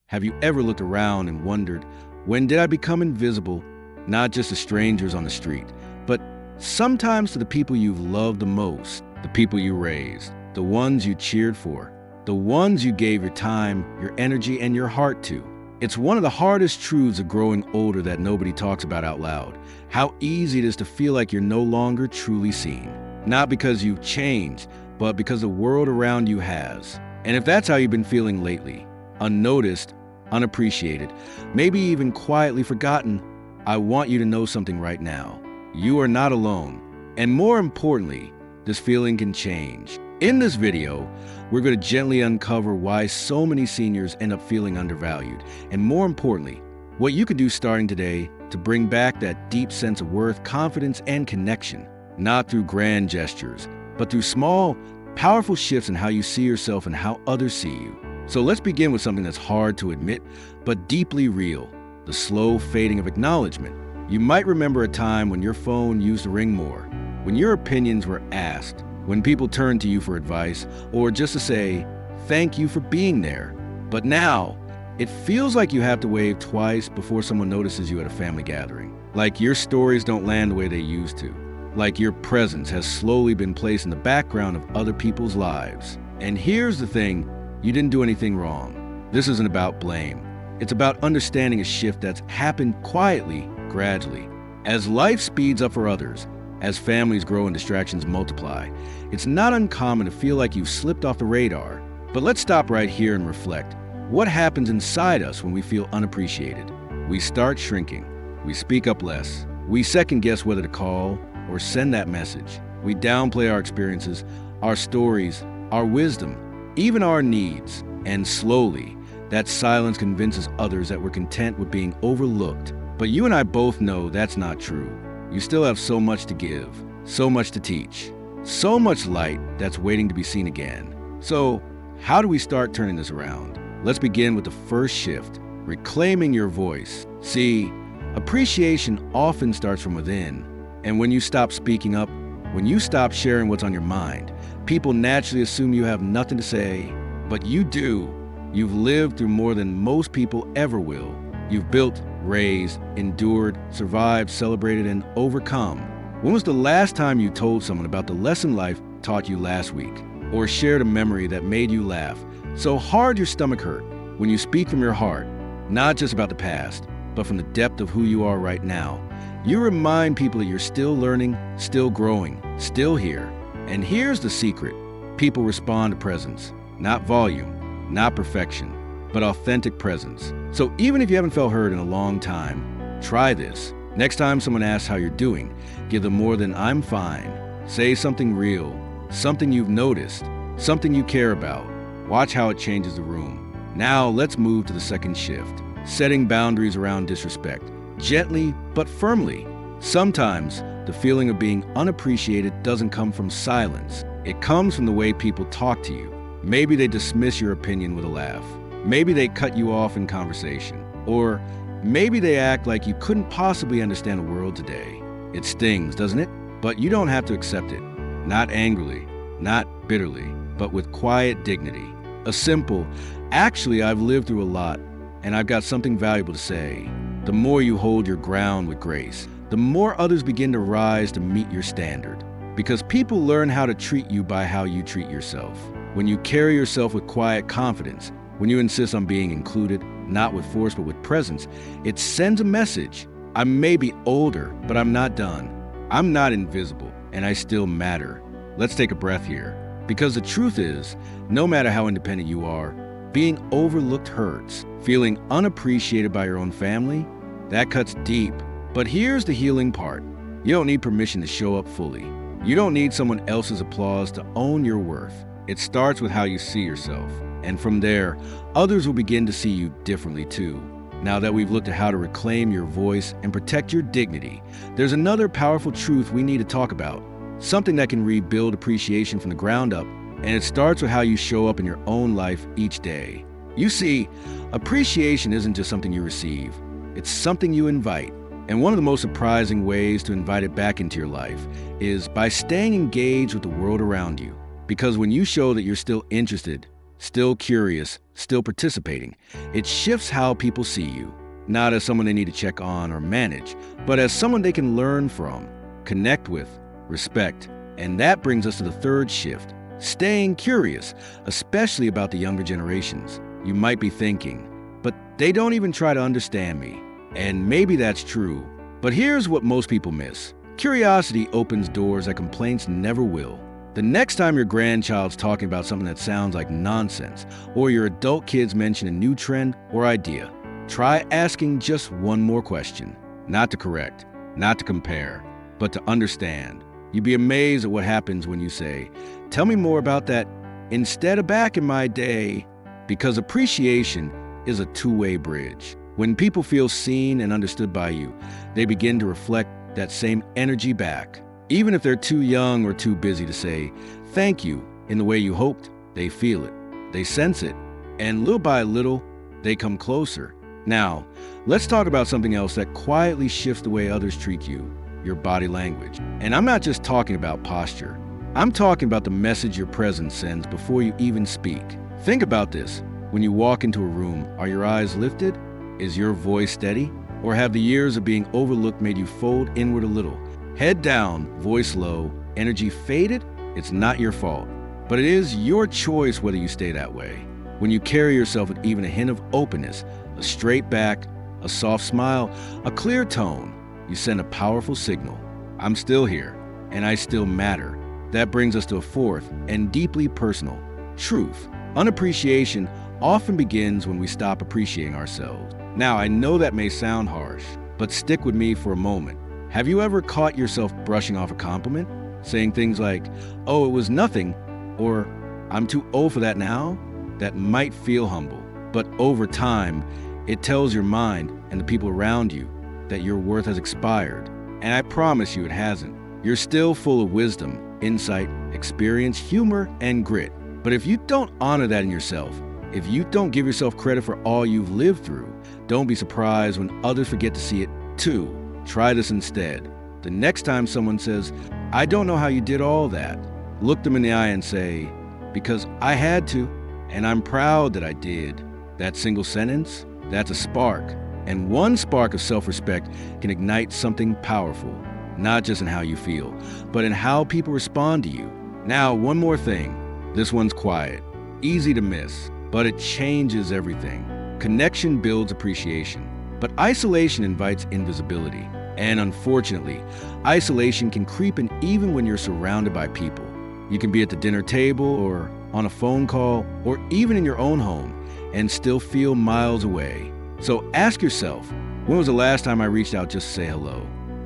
Have you ever looked around and wondered, when did I become invisible, not just to strangers on the street, but sometimes to the people you've loved the most, the people you raised, the ones you cheered for, the ones you gave your time, your energy, and your heart to? It's one of the hardest truths of growing older that nobody talks about out loud. How easy it is to feel like you're no longer truly seen. Not because you've changed, but because the world around you has. And if that's how you've been feeling lately, unnoticed, unappreciated, maybe even quietly forgotten, I want you to know something right now. You are not alone. And more importantly, this feeling can change. In this video, we're going to gently uncover why so many seniors end up feeling undervalued, and more importantly, what you can do starting today to bring back that deep sense of worth, confidence, and connection, not through grand gestures, but through small, powerful shifts in how you see yourself and how others see you. So let's begin with something that's hard to admit, but deeply real: the slow fading of acknowledgement. You might remember a time when your phone used to ring more, when your opinions were asked, when people turned to you for advice, or just to say, thank you for being there. But now, it feels like you have to wave twice before someone notices you at a family gathering. Like your stories don't land the way they used to. Like your presence has slowly been placed in the background of other people's lives. And here's the thing, you didn't do anything wrong. This isn't about blame. It's about understanding a shift that's happened quietly, gradually. As life speeds up for others, as families grow and distractions multiply, it's not uncommon to feel like you've slipped off the radar. But let's stop right here and reflect. What happens inside us when we feel unappreciated? We start shrinking. We speak up less. We second guess whether to call or send that message. We downplay our experiences, our stories, our wisdom, even our needs. And slowly, that silence convinces others that we're content with being overlooked. But you and I both know that's not true. You still have so much to give, so much to teach, so much light that's waiting to be seen again. So, how do we start turning this around? Let's begin with the first shift: reclaiming your voice. See, appreciation often starts from within. And when you stop speaking up, when you stop sharing what's on your mind, people naturally assume you have nothing to say. But you do. You've lived through more than most people ever will. You've built, raised, endured, survived, celebrated, and overcome. When was the last time you told someone about the lesson life taught you last week? Or shared a memory that made you laugh so hard your stomach hurt? When you speak from your heart, not just about the past, but from the depth of who you are right now, you remind people that you're still learning, still growing, still here. And here's the secret: people respond to presence, not volume, not perfection, but authentic presence. So even if you haven't felt heard in a long time, try this. Next time someone asks how you're doing, give them more than "I'm fine." Say something real, something you've noticed, something you care about. Watch how it changes the room. Now let's move to the second shift: setting boundaries around disrespect. Gently but firmly. Sometimes the feeling of being unappreciated doesn't come from silence. It comes from the way people talk to you. Maybe they dismiss your opinion with a laugh. Maybe they cut you off in conversation. Or maybe they act like you couldn't possibly understand the world today. It stings, doesn't it? But you don't have to accept it. Not angrily, not bitterly, but with quiet dignity. A simple, "Actually, I've lived through a lot, and I've got something valuable to say." The more you hold your ground with grace, the more others begin to rise to meet your standard. Because people learn how to treat you by how you treat yourself. When you carry yourself with quiet confidence, when you insist on being included, not with force but with presence, it sends a message. I may be older, but I'm not done. I'm not invisible, and I still matter. Let's take a breath here. Because the truth is, no matter how independent you are, being overlooked hurts. Feeling unappreciated by your own family, that cuts deep. But here's the healing part. You don't need permission to show up fully. You don't need someone else's applause to own your worth. It starts with how you see yourself. And from there, others will begin to see you differently too. Now that we've looked at how to reclaim your voice and protect your dignity, there's another powerful truth we need to talk about. Something that can rebuild appreciation from the ground up. And it starts with how you show up in your own life each day. You see, appreciation isn't just something you receive. It's something you invite. And one of the most surprising ways to invite it back into your life is by staying engaged with the world around you. Because when you show that you're still interested, still curious, still participating. It shifts how people see you, not as someone they need to check on or manage, but as someone they can learn from, connect with, respect. And that brings us to the third shift, staying curious, especially about the younger generations. You might be thinking, but they don't even try to understand me. And maybe that's true. But here's what most people miss. Curiosity opens doors that complaints never will. The next time your grandchild's talking about something that sounds like nonsense, or your adult kids mention a new trend or idea, try asking just one more question. Not to correct, not to compare, but to understand. You'd be amazed at what happens when you say, "Tell me more about that," instead of "back in my day," because appreciation is a two-way bridge. When people feel seen and understood by you, they begin to reflect that same energy back. Even if they're too young or too busy to say thank you in the way you hoped, they feel it, they sense it, and little by little, they come closer. Now, let's talk about something else that quietly shifts the way others treat you, your body language. And I'm not just talking about posture. I'm talking about the message your presence sends before you even speak. Think about this. When you walk into a room, are your eyes lifted? Is your voice steady? Or have the years of being overlooked made you fold inward a little? Head down, voice low, energy faded? It's not your fault. But it is your choice whether you stay that way. When you carry yourself with even a hint of openness, a straight back, a soft smile, a clear tone, you send a powerful signal. I'm still here, and I still matter. That brings us to a fourth and deeply personal truth. Unappreciation often begins when we stop appreciating ourselves. Now, I know that may sound harsh, but stick with me for a moment. Have you ever caught yourself brushing off a compliment? Saying things like, "Oh, it was nothing," or "I'm too old for that now"? That might feel humble, but over time, it tells your mind and the people around you that your worth has expired. And I promise you it hasn't. You're still full of wisdom, insight, experience, humor, and grit. But if you don't honor that in yourself, if you don't give yourself credit for all you've lived through, don't be surprised when others forget to see it too. Try this instead. The next time someone says, "I don't know how you did all that," look them in the eye and say, "Because I had to, and I'm proud that I did." That single sentence, that's a spark. And one spark of self-respect can ignite something powerful, not just in how you feel, but in how people respond to you. Now, one more thing. This one's quiet, easy to miss, but it changes everything. Connection builds appreciation, but isolation invites invisibility. And unfortunately, isolation can creep in even when you're surrounded by people. You can be at the dinner table or on a phone call or even in your own home and still feel miles away. So ask yourself, when was the last time I reached out just to say hello?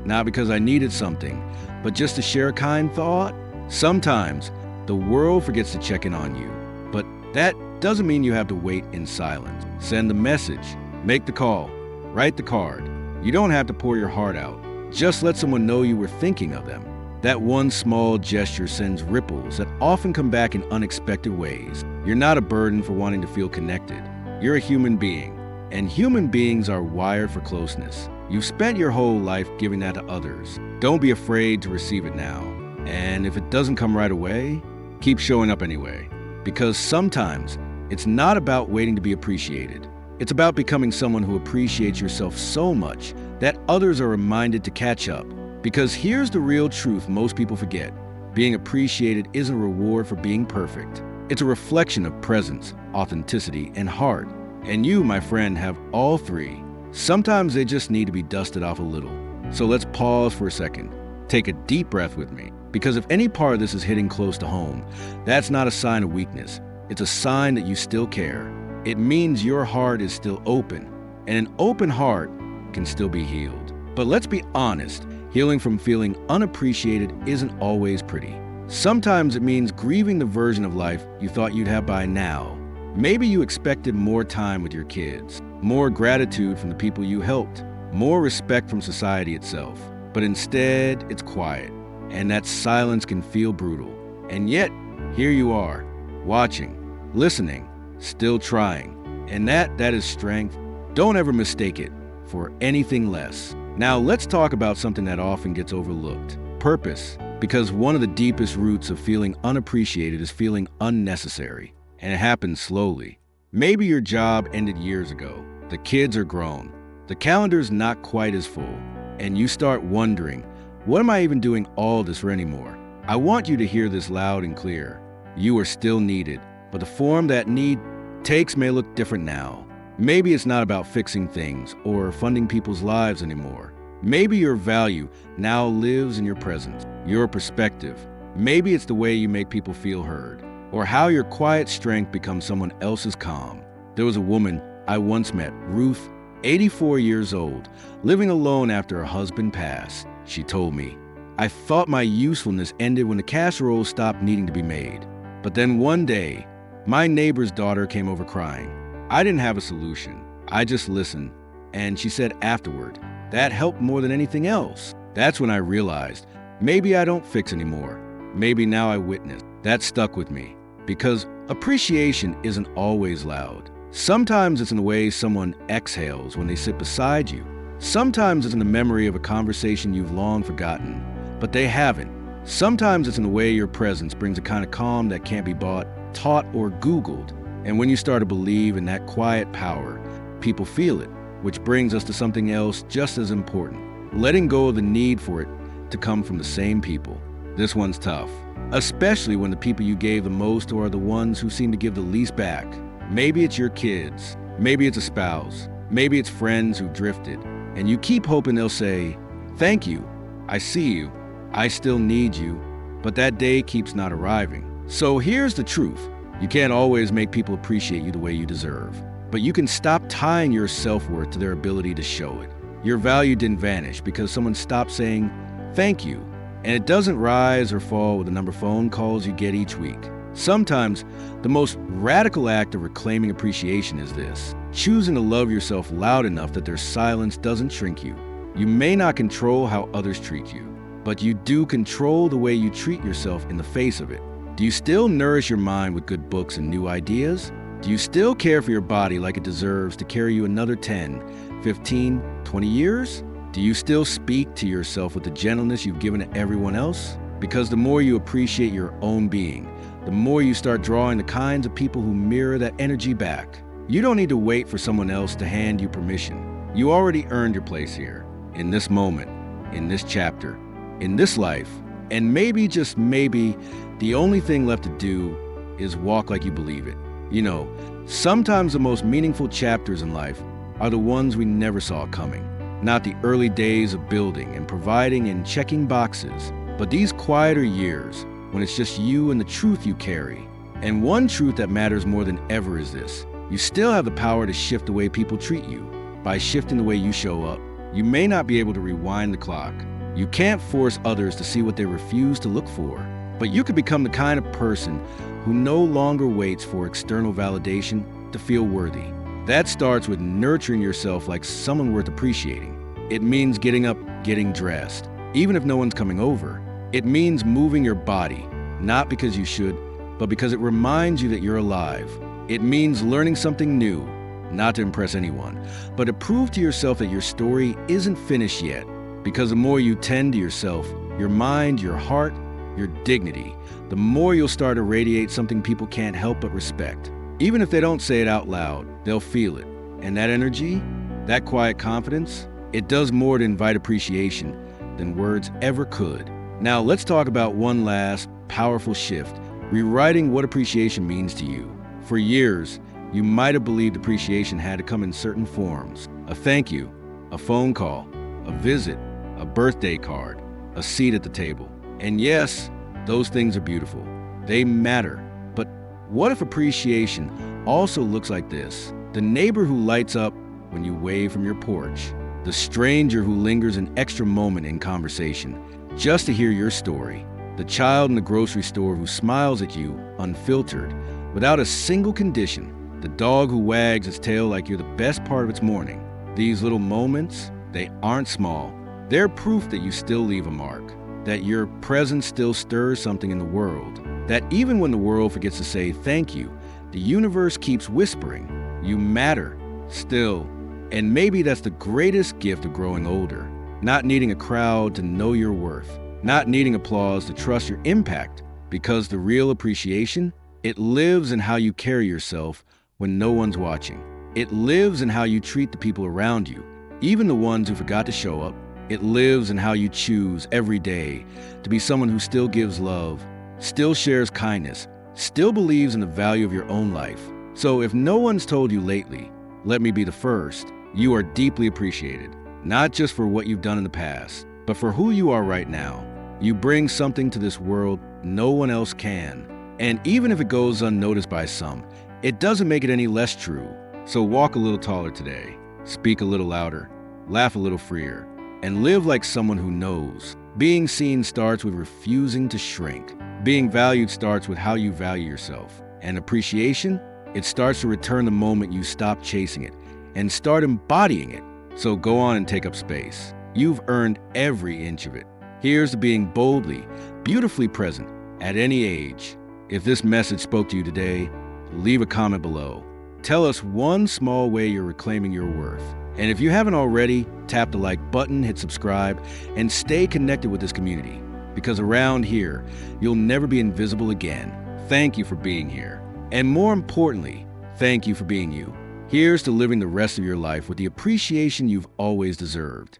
Not because I needed something, but just to share a kind thought? Sometimes the world forgets to check in on you, but that doesn't mean you have to wait in silence. Send the message, make the call, write the card. You don't have to pour your heart out. Just let someone know you were thinking of them. That one small gesture sends ripples that often come back in unexpected ways. You're not a burden for wanting to feel connected. You're a human being, and human beings are wired for closeness. You've spent your whole life giving that to others. Don't be afraid to receive it now. And if it doesn't come right away, keep showing up anyway. Because sometimes it's not about waiting to be appreciated. It's about becoming someone who appreciates yourself so much that others are reminded to catch up. Because here's the real truth most people forget. Being appreciated isn't a reward for being perfect. It's a reflection of presence, authenticity, and heart. And you, my friend, have all three. Sometimes they just need to be dusted off a little. So let's pause for a second. Take a deep breath with me. Because if any part of this is hitting close to home, that's not a sign of weakness. It's a sign that you still care. It means your heart is still open, and an open heart can still be healed. But let's be honest, healing from feeling unappreciated isn't always pretty. Sometimes it means grieving the version of life you thought you'd have by now. Maybe you expected more time with your kids, more gratitude from the people you helped, more respect from society itself. But instead, it's quiet, and that silence can feel brutal. And yet, here you are, watching, listening, still trying. And that is strength. Don't ever mistake it for anything less. Now let's talk about something that often gets overlooked. Purpose. Because one of the deepest roots of feeling unappreciated is feeling unnecessary. and it happens slowly. Maybe your job ended years ago. The kids are grown. The calendar's not quite as full, and you start wondering, what am I even doing all this for anymore? I want you to hear this loud and clear. You are still needed, but the form that need takes may look different now. Maybe it's not about fixing things or funding people's lives anymore. Maybe your value now lives in your presence, your perspective. Maybe it's the way you make people feel heard, or how your quiet strength becomes someone else's calm. There was a woman I once met, Ruth, 84 years old, living alone after her husband passed. She told me, "I thought my usefulness ended when the casserole stopped needing to be made. But then one day, my neighbor's daughter came over crying. I didn't have a solution. I just listened. And she said afterward, that helped more than anything else." That's when I realized, maybe I don't fix anymore. Maybe now I witness. That stuck with me. Because appreciation isn't always loud. Sometimes it's in the way someone exhales when they sit beside you. Sometimes it's in the memory of a conversation you've long forgotten, but they haven't. Sometimes it's in the way your presence brings a kind of calm that can't be bought, taught, or Googled. And when you start to believe in that quiet power, people feel it, which brings us to something else just as important. Letting go of the need for it to come from the same people. This one's tough, especially when the people you gave the most to are the ones who seem to give the least back. Maybe it's your kids, maybe it's a spouse, maybe it's friends who drifted, and you keep hoping they'll say, "Thank you, I see you, I still need you," but that day keeps not arriving. So here's the truth. You can't always make people appreciate you the way you deserve, but you can stop tying your self-worth to their ability to show it. Your value didn't vanish because someone stopped saying, "Thank you," and it doesn't rise or fall with the number of phone calls you get each week. Sometimes, the most radical act of reclaiming appreciation is this: choosing to love yourself loud enough that their silence doesn't shrink you. You may not control how others treat you, but you do control the way you treat yourself in the face of it. Do you still nourish your mind with good books and new ideas? Do you still care for your body like it deserves to carry you another 10, 15, 20 years? Do you still speak to yourself with the gentleness you've given to everyone else? Because the more you appreciate your own being, the more you start drawing the kinds of people who mirror that energy back. You don't need to wait for someone else to hand you permission. You already earned your place here, in this moment, in this chapter, in this life. And maybe, just maybe, the only thing left to do is walk like you believe it. You know, sometimes the most meaningful chapters in life are the ones we never saw coming. Not the early days of building and providing and checking boxes, but these quieter years when it's just you and the truth you carry. And one truth that matters more than ever is this: you still have the power to shift the way people treat you. By shifting the way you show up, you may not be able to rewind the clock. You can't force others to see what they refuse to look for, but you could become the kind of person who no longer waits for external validation to feel worthy. That starts with nurturing yourself like someone worth appreciating. It means getting up, getting dressed, even if no one's coming over. It means moving your body, not because you should, but because it reminds you that you're alive. It means learning something new, not to impress anyone, but to prove to yourself that your story isn't finished yet. Because the more you tend to yourself, your mind, your heart, your dignity, the more you'll start to radiate something people can't help but respect. Even if they don't say it out loud, they'll feel it. And that energy, that quiet confidence, it does more to invite appreciation than words ever could. Now let's talk about one last powerful shift, rewriting what appreciation means to you. For years, you might have believed appreciation had to come in certain forms: a thank you, a phone call, a visit, a birthday card, a seat at the table. And yes, those things are beautiful. They matter. But what if appreciation also looks like this? The neighbor who lights up when you wave from your porch. The stranger who lingers an extra moment in conversation just to hear your story. The child in the grocery store who smiles at you unfiltered, without a single condition. The dog who wags its tail like you're the best part of its morning. These little moments, they aren't small. They're proof that you still leave a mark, that your presence still stirs something in the world, that even when the world forgets to say thank you, the universe keeps whispering, you matter, still. And maybe that's the greatest gift of growing older, not needing a crowd to know your worth, not needing applause to trust your impact, because the real appreciation, It lives in how you carry yourself when no one's watching. It lives in how you treat the people around you, even the ones who forgot to show up. It lives in how you choose every day to be someone who still gives love, still shares kindness, still believes in the value of your own life. So if no one's told you lately, let me be the first. You are deeply appreciated, not just for what you've done in the past, but for who you are right now. You bring something to this world no one else can. And even if it goes unnoticed by some, it doesn't make it any less true. So walk a little taller today, speak a little louder, laugh a little freer, and live like someone who knows. Being seen starts with refusing to shrink. Being valued starts with how you value yourself. And appreciation, it starts to return the moment you stop chasing it and start embodying it. So go on and take up space. You've earned every inch of it. Here's to being boldly, beautifully present at any age. If this message spoke to you today, leave a comment below. Tell us one small way you're reclaiming your worth. And if you haven't already, tap the like button, hit subscribe, and stay connected with this community. Because around here, you'll never be invisible again. Thank you for being here. And more importantly, thank you for being you. Here's to living the rest of your life with the appreciation you've always deserved.